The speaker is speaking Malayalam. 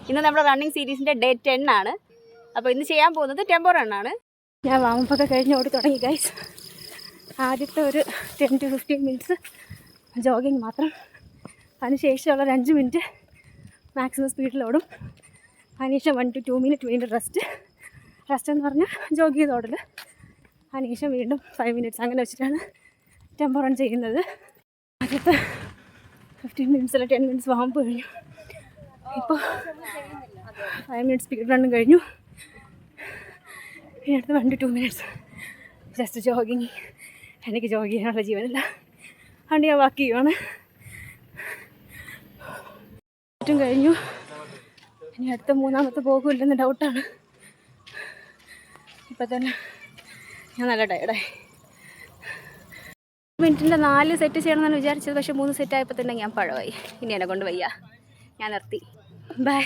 ഇന്ന് നമ്മുടെ റണ്ണിങ് സീരീസിൻ്റെ ഡേ 10 ആണ്. അപ്പോൾ ഇന്ന് ചെയ്യാൻ പോകുന്നത് ടെമ്പോ റണ്ണാണ്. ഞാൻ വാമപ്പൊക്കെ കഴിഞ്ഞ് ഓടി തുടങ്ങി ഗൈസ്. ആദ്യത്തെ ഒരു 10 to 15 മിനിറ്റ്സ് ജോഗിങ് മാത്രം. അതിനുശേഷമുള്ള ഒരു 5 മിനിറ്റ് മാക്സിമം സ്പീഡിലോടും. അതിനുശേഷം 1 to 2 മിനിറ്റ് വീണ്ടും റെസ്റ്റ് എന്ന് പറഞ്ഞാൽ ജോഗ് ചെയ്ത് ഓടൽ. അതിനുശേഷം വീണ്ടും 5 മിനിറ്റ്സ് അങ്ങനെ വെച്ചിട്ടാണ് ടെമ്പോ റൺ ചെയ്യുന്നത്. ആദ്യത്തെ 15 മിനിറ്റ്സ് അല്ല 10 മിനിറ്റ്സ് വാമ്പ് കഴിഞ്ഞു. ഇപ്പോൾ 5 മിനിറ്റ്സ് സ്പീഡ് റണ്ണും കഴിഞ്ഞു. ഇനി അടുത്ത് 1 to 2 മിനിറ്റ്സ് ജസ്റ്റ് ജോഗിങ്. എനിക്ക് ജോഗ് ചെയ്യാനുള്ള ജീവനില്ല, അതുകൊണ്ട് ഞാൻ വാക്ക് ചെയ്യുവാണ്. ചുറ്റും കഴിഞ്ഞു. ഇനി അടുത്ത മൂന്നാമത്തെ പോകില്ലെന്ന് ഡൗട്ടാണ്. ഇപ്പം തന്നെ ഞാൻ നല്ല ടയർഡായി. മിനിറ്റിൻ്റെ 4 സെറ്റ് ചെയ്യണമെന്നാണ് വിചാരിച്ചത്. പക്ഷേ 3 സെറ്റ് ആയപ്പോൾ തന്നെ ഞാൻ പഴമായി. ഇനി എന്നെ കൊണ്ട് വയ്യ, ഞാൻ നിർത്തി. ബൈ.